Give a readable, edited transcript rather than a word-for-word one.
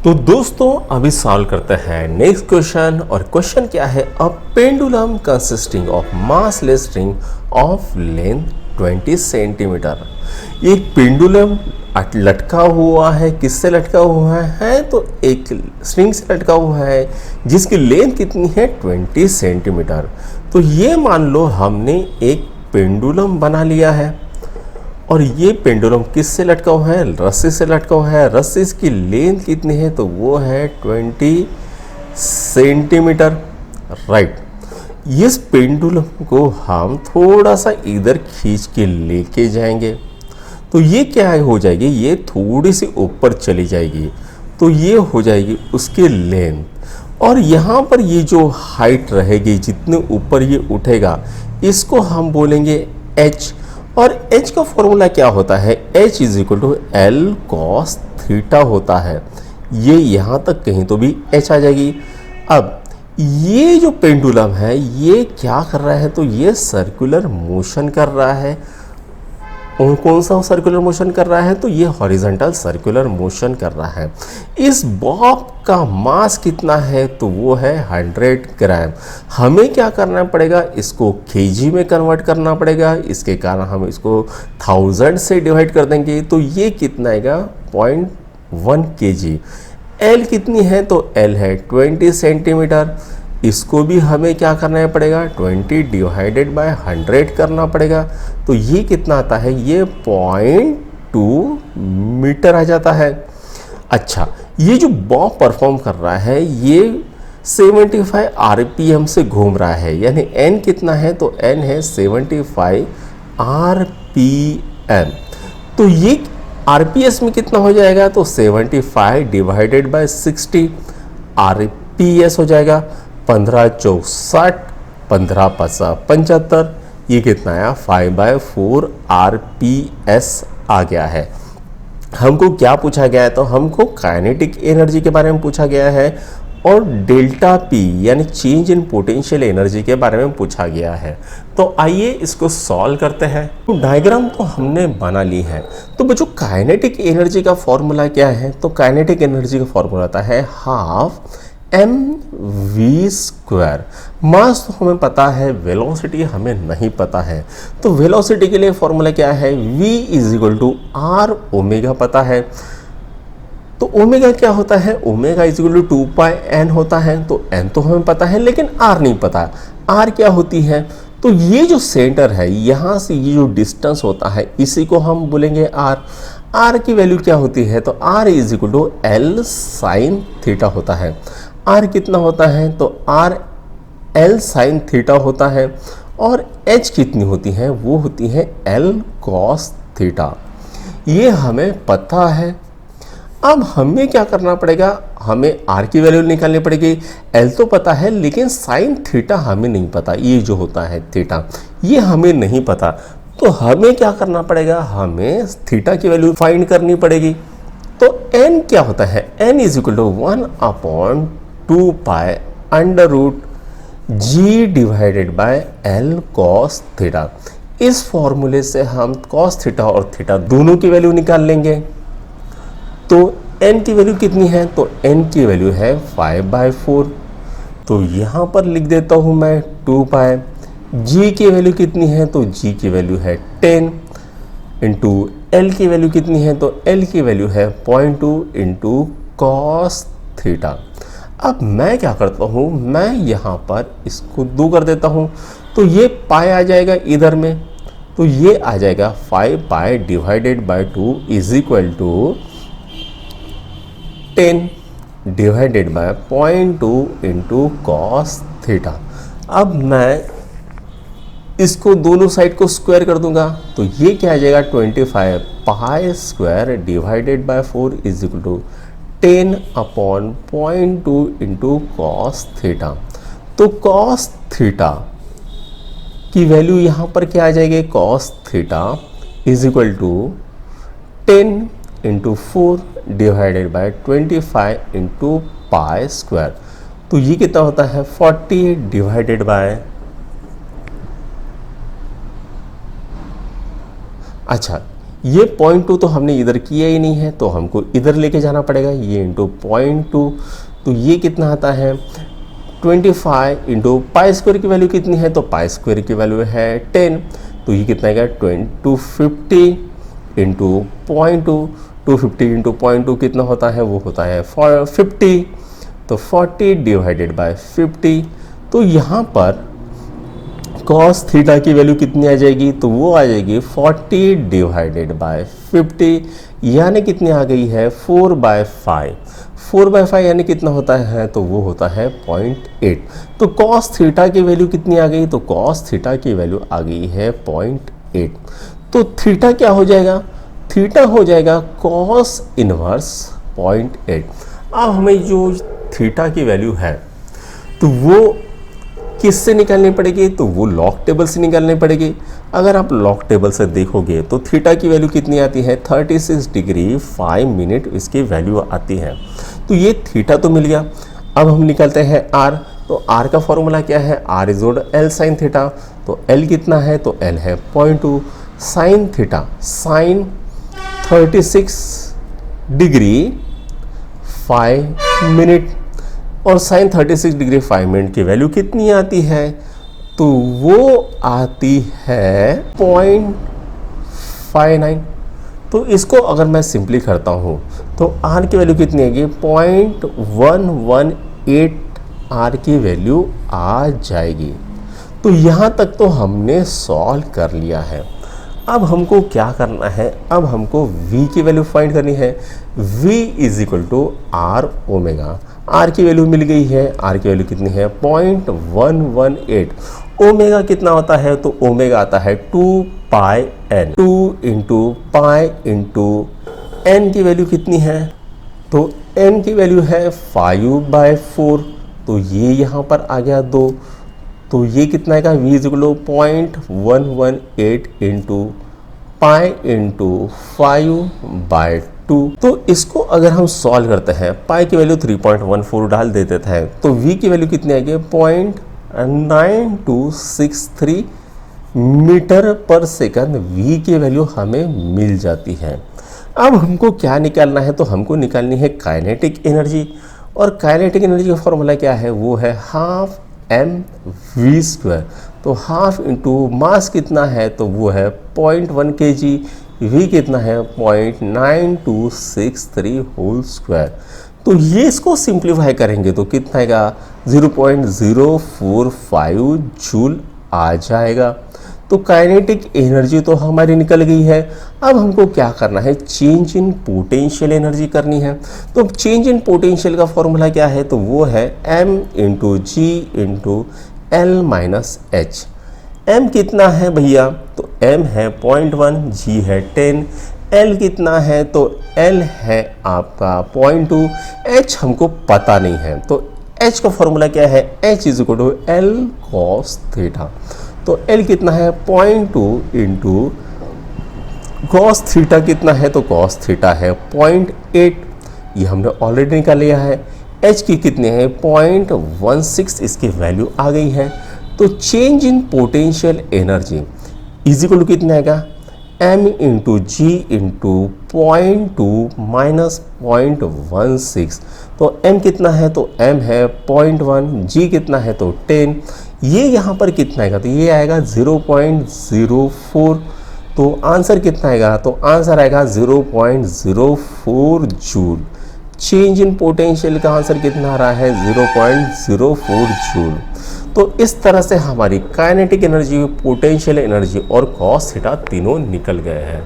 तो दोस्तों अभी सॉल्व करते हैं नेक्स्ट क्वेश्चन। और क्वेश्चन क्या है, a pendulum consisting of massless string of length 20 centimetre. एक पेंडुलम लटका हुआ है, किससे लटका हुआ है? तो एक स्ट्रिंग से लटका हुआ है जिसकी लेंथ कितनी है 20 सेंटीमीटर। तो ये मान लो हमने एक पेंडुलम बना लिया है और ये पेंडुलम किससे लटका हुआ है? रस्सी से लटका हुआ है। रस्सी की लेंथ कितनी है? तो वो है 20 सेंटीमीटर, राइट। इस पेंडुलम को हम थोड़ा सा इधर खींच के लेके जाएंगे तो ये क्या हो जाएगी, ये थोड़ी सी ऊपर चली जाएगी तो ये हो जाएगी उसकी लेंथ। और यहाँ पर ये जो हाइट रहेगी, जितने ऊपर ये उठेगा, इसको हम बोलेंगे h। और h का फॉर्मूला क्या होता है? h is equal to L cos theta होता है। ये यहाँ तक कहीं तो भी h आ जाएगी। अब ये जो पेंडुलम है ये क्या कर रहा है? तो ये सर्कुलर मोशन कर रहा है। और कौन सा सर्कुलर मोशन कर रहा है? तो ये हॉरिजॉन्टल सर्कुलर मोशन कर रहा है। इस बॉब का मास कितना है? तो वो है 100 ग्राम। हमें क्या करना पड़ेगा? इसको केजी में कन्वर्ट करना पड़ेगा। इसके कारण हम इसको 1000 से डिवाइड कर देंगे तो ये कितना आएगा? 0.1 केजी। एल कितनी है? तो एल है 20 सेंटीमीटर। इसको भी हमें क्या करना पड़ेगा? 20 डिवाइडेड बाय 100 करना पड़ेगा। तो ये कितना आता है? ये 0.2 मीटर आ जाता है। अच्छा, ये जो बॉब परफॉर्म कर रहा है ये 75 आरपीएम से घूम रहा है, यानी एन कितना है? तो एन है 75 आरपीएम। तो ये आरपीएस में कितना हो जाएगा? तो 75 डिवाइडेड बाय 60 आरपीएस हो जाएगा। 15 चौक 60, 15 पचा 75, ये कितना आया? 5/4 आरपीएस आ गया है। हमको क्या पूछा गया है? तो हमको काइनेटिक एनर्जी के बारे में पूछा गया है और डेल्टा पी यानी चेंज इन पोटेंशियल एनर्जी के बारे में पूछा गया है। तो आइए इसको सॉल्व करते हैं। तो डायग्राम तो हमने बना ली है। तो बच्चों काइनेटिक एनर्जी का फॉर्मूला क्या है? तो काइनेटिक एनर्जी का फॉर्मूला आता है ½ mv²। मास तो हमें पता है, वेलोसिटी हमें नहीं पता है। तो वेलोसिटी के लिए फॉर्मूला क्या है? v is equal to R omega पता है। तो ओमेगा क्या होता है? Omega is equal to 2πn होता है। तो n तो हमें पता है लेकिन r नहीं पता। r क्या होती है? तो ये जो सेंटर है यहाँ से ये जो डिस्टेंस होता है इसी को हम बोलेंगे r। r की वैल्यू क्या होती है? तो r is equal to L sine theta होता है। r कितना होता है? तो r l साइन थीटा होता है। और h कितनी होती है? वो होती है l कॉस थीटा। ये हमें पता है। अब हमें क्या करना पड़ेगा? हमें r की वैल्यू निकालनी पड़ेगी। l तो पता है लेकिन साइन थीटा हमें नहीं पता। ये जो होता है थीटा, ये हमें नहीं पता। तो हमें क्या करना पड़ेगा? हमें थीटा की वैल्यू फाइंड करनी पड़ेगी। तो n क्या होता है? n is equal to 1/2π √g divided by l cos theta. इस फॉर्मूले से हम कॉस थीटा और थीटा दोनों की वैल्यू निकाल लेंगे। तो n की वैल्यू कितनी है? तो n की वैल्यू है 5/4। तो यहाँ पर लिख देता हूँ मैं 2π। g की वैल्यू कितनी है? तो g की वैल्यू है 10 इंटू l की वैल्यू कितनी है? तो l की वैल्यू है 0.2 इंटू कॉस थीटा। अब मैं क्या करता हूँ? मैं यहाँ पर इसको 2 कर देता हूँ तो ये पाई आ जाएगा इधर में। तो ये आ जाएगा 5π divided by 2 is equal to 10 divided by 0.2 into cos theta. अब मैं इसको दोनों साइड को स्क्वायर कर दूंगा तो ये क्या आ जाएगा? 25π² divided by 4 is equal to 10/0.2 into cos theta. तो कॉस थीटा की वैल्यू यहाँ पर क्या आ जाएगी? Cos theta is equal to 10 into 4 divided by 25 into π²। तो ये कितना होता है? 40 डिवाइडेड बाय, अच्छा ये 0.2 तो हमने इधर किया ही नहीं है, तो हमको इधर लेके जाना पड़ेगा, ये इंटू 0.2, तो ये कितना आता है 25 इंटू पाई स्क्वायर की वैल्यू कितनी है, तो पाई स्क्वायर की वैल्यू है 10, तो ये कितना आएगा 250 इंटू 0.2, 250 इंटू 0.2 कितना होता है, वो होता है 50, तो 40 डिवाइडेड बाय 50, तो यहाँ पर cos थीटा की वैल्यू कितनी आ जाएगी, तो वो आ जाएगी 40 डिवाइडेड बाय 50, यानी कितनी आ गई है 4/5, 4/5 यानी कितना होता है, तो वो होता है 0.8। तो cos थीटा की वैल्यू कितनी आ गई, तो cos थीटा की वैल्यू आ गई है 0.8। तो थीटा क्या हो जाएगा, थीटा हो जाएगा cos इनवर्स 0.8। अब हमें जो थीटा की वैल्यू है तो वो किससे निकालनी पड़ेगी, तो वो लॉग टेबल से निकालनी पड़ेगी। अगर आप लॉग टेबल से देखोगे तो थीटा की वैल्यू कितनी आती है 36 डिग्री 5 मिनट इसकी वैल्यू आती है। तो ये थीटा तो मिल गया। अब हम निकालते हैं आर, तो आर का फॉर्मूला क्या है, R is equal to L sine theta, तो एल कितना है, तो एल है 0.2, sine theta sine 36 degree 5 minute, और साइन 36 डिग्री 5 मिनट की वैल्यू कितनी आती है, तो वो आती है 0.59। तो इसको अगर मैं सिंपली करता हूँ तो आर की वैल्यू कितनी आएगी 0.118 आर की वैल्यू आ जाएगी। तो यहाँ तक तो हमने सॉल्व कर लिया है। अब हमको क्या करना है, अब हमको v की वैल्यू फाइंड करनी है। v is equal to R omega, R की वैल्यू मिल गई है, आर की वैल्यू कितनी है 0.118, ओमेगा कितना होता है, तो ओमेगा आता है 2 pi n, 2 into pi into n की वैल्यू कितनी है, तो एन की वैल्यू है 5/4, तो ये यहाँ पर आ गया 2, तो ये कितना आएगा v is equal to 0.118 into pi into 5/2। तो इसको अगर हम सॉल्व करते हैं, पाई की वैल्यू 3.14 डाल देते हैं, तो v की वैल्यू कितनी आएगी 0.9263 मीटर पर सेकंड v की वैल्यू हमें मिल जाती है। अब हमको क्या निकालना है, तो हमको निकालनी है काइनेटिक एनर्जी, और काइनेटिक एनर्जी का फॉर्मूला क्या है, वो है हाफ mv²। तो हाफ इंटू मास कितना है, तो वो है 0.1 kg, v कितना है 0.9263 होल स्क्वायर। तो ये इसको सिंप्लीफाई करेंगे तो कितना आएगा 0.045 जूल आ जाएगा। तो काइनेटिक एनर्जी तो हमारी निकल गई है। अब हमको क्या करना है, चेंज इन पोटेंशियल एनर्जी करनी है। तो चेंज इन पोटेंशियल का फॉर्मूला क्या है, तो वो है m into g into l minus h. m कितना है भैया, तो m है 0.1, g है 10, l कितना है, तो l है आपका 0.2, h हमको पता नहीं है, तो h का फॉर्मूला क्या है, h is equal to l cos theta. तो l कितना है 0.2 इंटू cos थीटा कितना है, तो cos थीटा है 0.8, ये हमने ऑलरेडी निकाल लिया है। h की कितने हैं 0.16 इसकी वैल्यू आ गई है। तो change in potential energy is equal to कितना आएगा m into g into 0.2 minus 0.16। तो m कितना है, तो m है 0.1, g कितना है, तो 10, ये यहाँ पर कितना आएगा, तो ये आएगा 0.04। तो आंसर कितना आएगा, तो आंसर आएगा 0.04 जूल। चेंज इन पोटेंशियल का आंसर कितना आ रहा है 0.04 जूल। तो इस तरह से हमारी काइनेटिक एनर्जी, पोटेंशियल एनर्जी और कॉस थीटा तीनों निकल गए हैं।